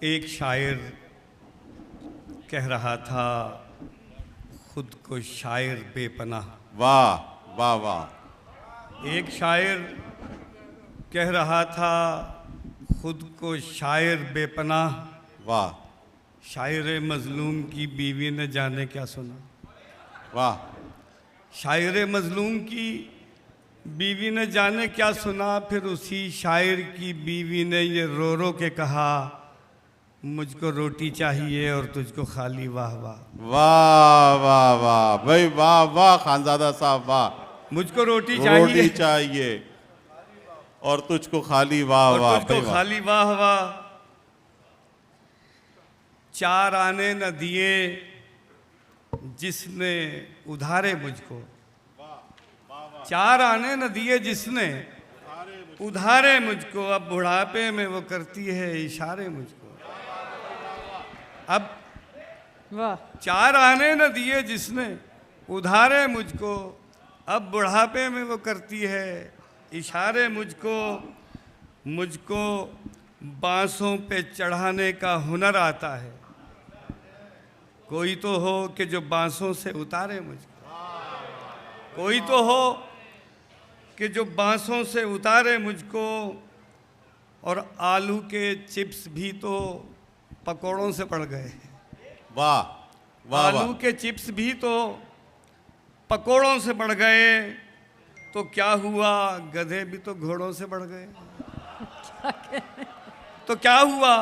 एक शायर कह रहा था खुद को शायर बेपनाह। वाह वाह वाह। एक शायर कह रहा था खुद को शायर बेपनाह। वाह शायर मजलूम की बीवी ने जाने क्या सुना। वाह। शायर मजलूम की बीवी ने जाने क्या सुना। फिर उसी शायर की बीवी ने ये रो रो के कहा, मुझको रोटी चाहिए और तुझको खाली। वाह वाह वाह वाह वाह भाई, वाह वाह खानजादा साहब, वाह। मुझको रोटी रोटी चाहिए और तुझको खाली। वाह और वाह तुझको भाई, खाली। वाह वाह। चार आने न दिए जिसने उधारे मुझको। चार आने न दिए जिसने उधारे मुझको। अब बुढ़ापे में वो करती है इशारे मुझको। अब वाह। चार आने न दिए जिसने उधारे मुझको। अब बुढ़ापे में वो करती है इशारे मुझको। मुझको बांसों पे चढ़ाने का हुनर आता है। कोई तो हो कि जो बांसों से उतारे मुझको। कोई तो हो कि जो बांसों से उतारे मुझको। और आलू के चिप्स भी तो पकौड़ों से पड़ गए। वाह वाह। आलू के चिप्स भी तो पकौड़ों से बढ़ गए। तो क्या हुआ, गधे भी तो घोड़ों से बढ़ गए। तो क्या हुआ,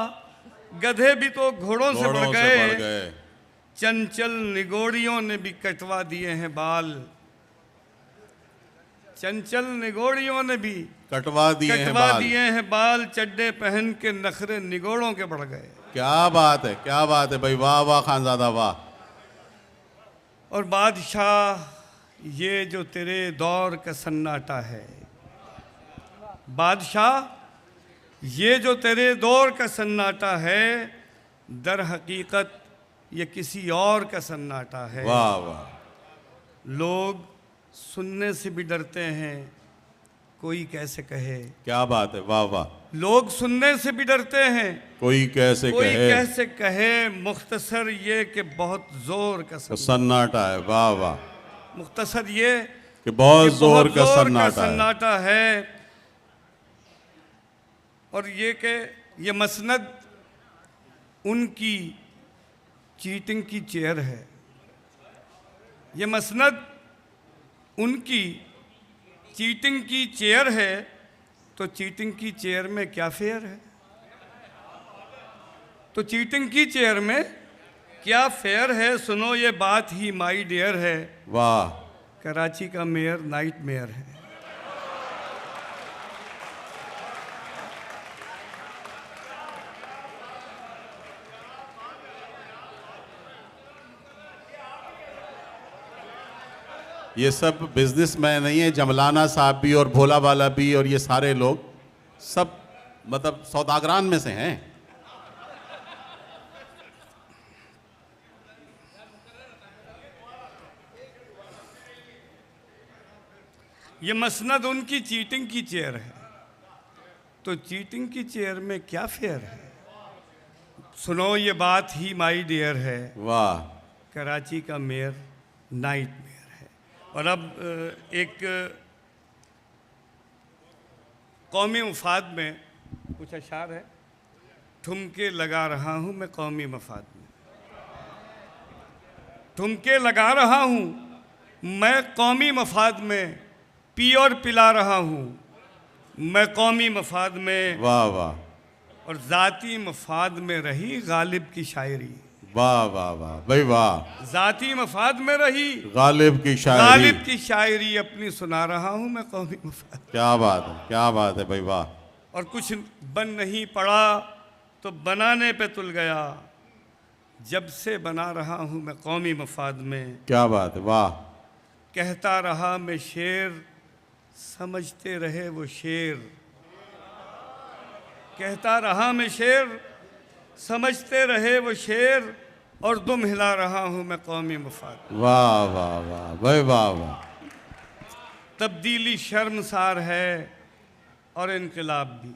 गधे भी तो घोड़ों से बढ़ गए। चंचल निगोड़ियों ने भी कटवा दिए हैं बाल। चंचल निगोड़ियों ने भी कटवा दिए हैं बाल। चड्डे पहन के नखरे निगोड़ों के बढ़ गए। क्या बात है, क्या बात है भाई, वाह वाह खानजादा, वाह। और बादशाह, ये जो तेरे दौर का सन्नाटा है। बादशाह, ये जो तेरे दौर का सन्नाटा है, दर हकीकत ये किसी और का सन्नाटा है। वाह वाह। लोग सुनने से भी डरते हैं, कोई कैसे कहे। क्या बात है, वाह वाह। लोग सुनने से भी डरते हैं, कोई कैसे कहे। मुख्तसर ये कि बहुत जोर का सन्नाटा है। वाह वाह। मुख्तसर ये कि बहुत जोर का सन्नाटा है। और ये कि ये मसनद उनकी चीटिंग की चेयर है। ये मसनद उनकी चीटिंग की चेयर है। तो चीटिंग की चेयर में क्या फेयर है। तो चीटिंग की चेयर में क्या फेयर है। सुनो ये बात ही माई डियर है। वाह। कराची का मेयर नाइट मेयर है। ये सब बिजनेसमैन नहीं है, जमलाना साहब भी और भोला वाला भी और ये सारे लोग सब मतलब सौदागरान में से हैं। ये मसनद उनकी चीटिंग की चेयर है। तो चीटिंग की चेयर में क्या फेयर है। सुनो ये बात ही माई डियर है। वाह। कराची का मेयर नाइट मेयर है। और अब एक कौमी मफाद में कुछ अशार है। ठुमके लगा रहा हूँ मैं कौमी मफाद में। ठुमके लगा रहा हूँ मैं कौमी मफाद में। पी और पिला रहा हूँ मैं कौमी मफाद में। वाह वाह। और ज़ाती मफाद में रही गालिब की शायरी। वाह वाह वाह भाई, वाह। ज़ाती मफाद में रही गालिब की शायरी अपनी सुना रहा हूँ मैं कौमी मफाद। क्या बात है, क्या बात है भाई, वाह। और कुछ बन नहीं पड़ा तो बनाने पे तुल गया। जब से बना रहा हूँ मैं कौमी मफाद में। क्या बात है, वाह। कहता रहा मैं शेर समझते रहे वो शेर। कहता रहा मैं शेर समझते रहे वो शेर। और दुम हिला रहा हूँ मैं कौमी मफाद। वाह वाह वाह भाई, वाह वाह। तब्दीली शर्मसार है और इनकलाब भी।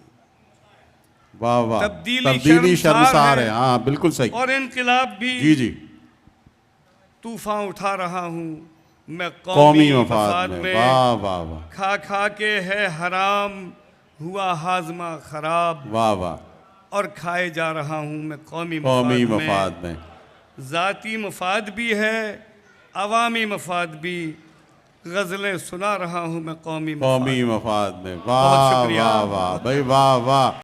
वाह वाह, तब्दीली शर्मसार है। हाँ बिल्कुल सही। और इनकलाब भी जी जी, तूफान उठा रहा हूँ मैं कौमी मफाद में। वाह वाह वाह, खा खा के है हराम हुआ हाजमा खराब, वाह वाह, और खाए जा रहा हूँ मैं कौमी मफाद में। ज़ाती मफाद भी है, अवामी मफाद भी, गज़लें सुना रहा हूँ मैं कौमी मफाद में। बहुत वाह शुक्रिया। वाह वाह भाई, वाह वाह।